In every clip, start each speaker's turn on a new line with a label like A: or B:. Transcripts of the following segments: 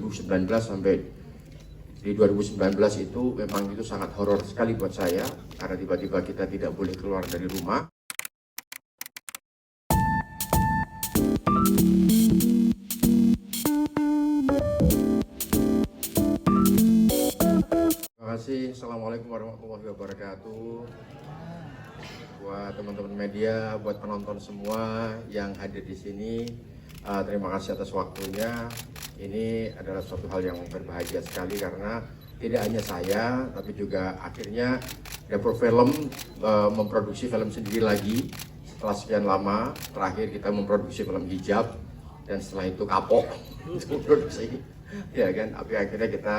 A: 2019 sampai di 2019 itu memang itu sangat horor sekali buat saya karena tiba-tiba kita tidak boleh keluar dari rumah. Terima kasih. Assalamualaikum warahmatullahi wabarakatuh. Buat teman-teman media, buat penonton semua yang hadir di sini, terima kasih atas waktunya. Ini adalah suatu hal yang berbahagia sekali karena tidak hanya saya, tapi juga akhirnya Dapur Film memproduksi film sendiri lagi setelah sekian lama. Terakhir kita memproduksi film Hijab dan setelah itu kapok untuk produksi, ya kan. Tapi akhirnya kita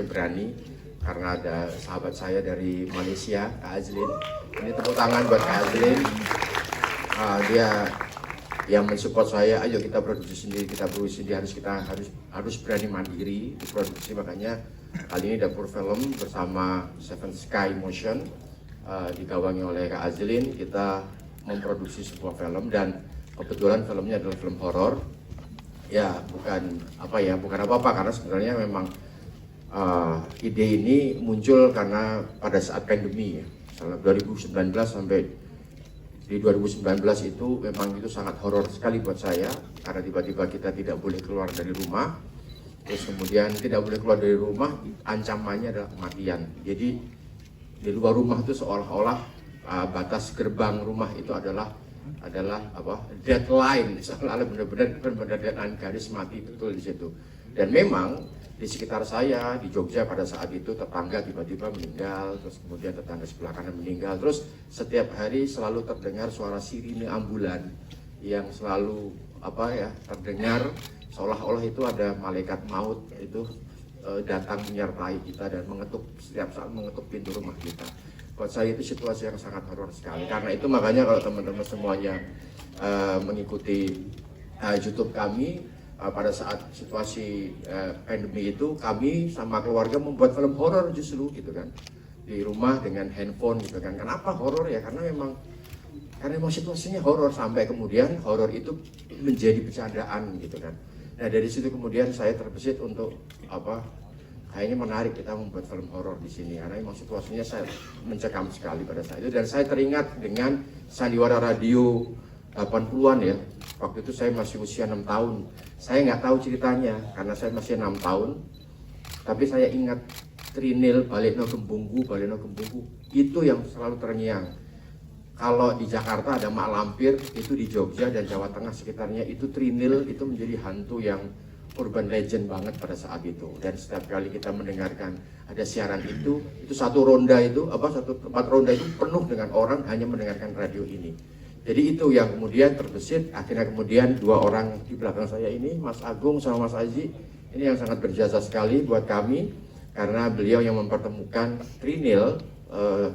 A: berani karena ada sahabat saya dari Malaysia, Kak Azlin. Ini tepuk tangan buat Kak Azlin. Dia yang mensupport saya, ayo kita produksi sendiri, kita harus berani mandiri di produksi. Makanya kali ini Dapur Film bersama Seven Sky Motion digawangi oleh Kak Azlin, kita memproduksi sebuah film dan kebetulan filmnya adalah film horor. Ya bukan apa-apa karena sebenarnya memang ide ini muncul karena pada saat pandemi ya, 2019 sampai di 2019 itu memang itu sangat horor sekali buat saya karena tiba-tiba kita tidak boleh keluar dari rumah. Terus kemudian tidak boleh keluar dari rumah, ancamannya adalah kematian. Jadi di luar rumah itu seolah-olah batas gerbang rumah itu adalah deadline, seolah-olah benar-benar deadline, garis mati betul di situ. Dan memang di sekitar saya di Jogja pada saat itu tetangga tiba-tiba meninggal, terus kemudian tetangga sebelah kanan meninggal, terus setiap hari selalu terdengar suara sirine ambulan yang selalu terdengar seolah-olah itu ada malaikat maut itu datang menyertai kita dan setiap saat mengetuk pintu rumah kita. Buat saya itu situasi yang sangat horor sekali. Karena itu makanya kalau teman-teman semuanya mengikuti YouTube kami, pada saat situasi pandemi itu kami sama keluarga membuat film horor justru gitu kan, di rumah dengan handphone gitu kan. Kenapa horor ya? Karena memang situasinya horor sampai kemudian horor itu menjadi bercandaan gitu kan. Nah dari situ kemudian saya terbesit untuk kayaknya menarik kita membuat film horor di sini karena memang situasinya saya mencekam sekali pada saat itu. Dan saya teringat dengan sandiwara radio 80-an ya. Waktu itu saya masih usia 6 tahun. Saya nggak tahu ceritanya karena saya masih 6 tahun. Tapi saya ingat Trinil Balekno Gembungku itu yang selalu terngiang. Kalau di Jakarta ada Mak Lampir, itu di Jogja dan Jawa Tengah sekitarnya itu Trinil itu menjadi hantu yang urban legend banget pada saat itu. Dan setiap kali kita mendengarkan ada siaran itu satu tempat ronda itu penuh dengan orang hanya mendengarkan radio ini. Jadi itu yang kemudian terbesit, akhirnya kemudian dua orang di belakang saya ini, Mas Agung sama Mas Aji, ini yang sangat berjasa sekali buat kami karena beliau yang mempertemukan Trinil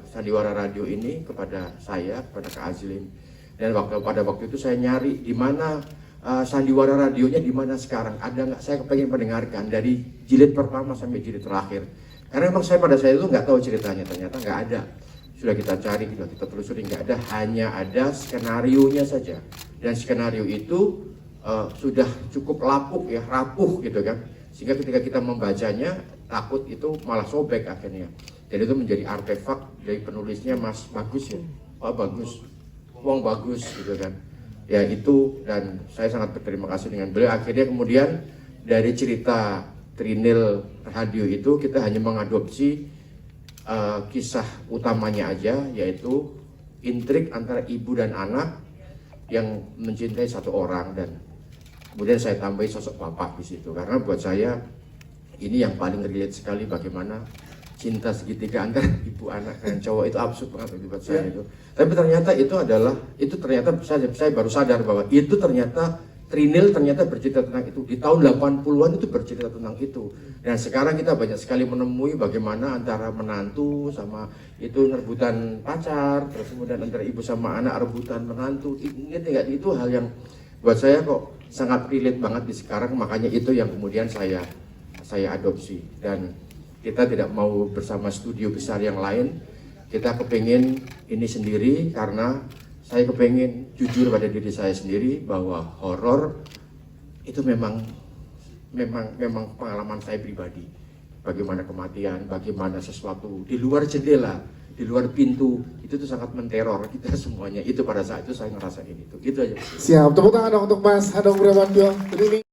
A: sandiwara radio ini kepada saya, kepada Kak Azlin. Dan pada waktu itu saya nyari di mana sandiwara radionya di mana sekarang, ada nggak? Saya kepengen mendengarkan dari jilid pertama sampai jilid terakhir. Karena memang saya pada saat itu nggak tahu ceritanya, ternyata nggak ada. Sudah kita cari, kita telusuri, nggak ada, hanya ada skenarionya saja. Dan skenario itu sudah cukup rapuh gitu kan. Sehingga ketika kita membacanya, takut itu malah sobek akhirnya. Dan itu menjadi artefak dari penulisnya Mas Bagus ya. Pak Bagus, Wong Bagus gitu kan. Ya itu, dan saya sangat berterima kasih dengan beliau. Akhirnya kemudian dari cerita Trinil radio itu kita hanya mengadopsi kisah utamanya aja, yaitu intrik antara ibu dan anak yang mencintai satu orang, dan kemudian saya tambahi sosok bapak di situ karena buat saya ini yang paling relate sekali, bagaimana cinta segitiga antara ibu anak dan cowok itu absurd banget buat saya itu. Tapi ternyata saya baru sadar bahwa itu ternyata Trinil bercerita tentang itu. Di tahun 80-an itu bercerita tentang itu. Dan sekarang kita banyak sekali menemui bagaimana antara menantu sama itu rebutan pacar, terus kemudian antara ibu sama anak rebutan menantu. Itu hal yang buat saya kok sangat relate banget di sekarang. Makanya itu yang kemudian saya adopsi. Dan kita tidak mau bersama studio besar yang lain. Kita kepengen ini sendiri karena saya kepengen jujur pada diri saya sendiri bahwa horor itu memang memang pengalaman saya pribadi. Bagaimana kematian, bagaimana sesuatu di luar jendela, di luar pintu, itu tuh sangat menteror kita semuanya. Itu pada saat itu saya ngerasain itu. Gitu aja.
B: Siap, tepuk tangan dong untuk Mas Hanung Bramantyo.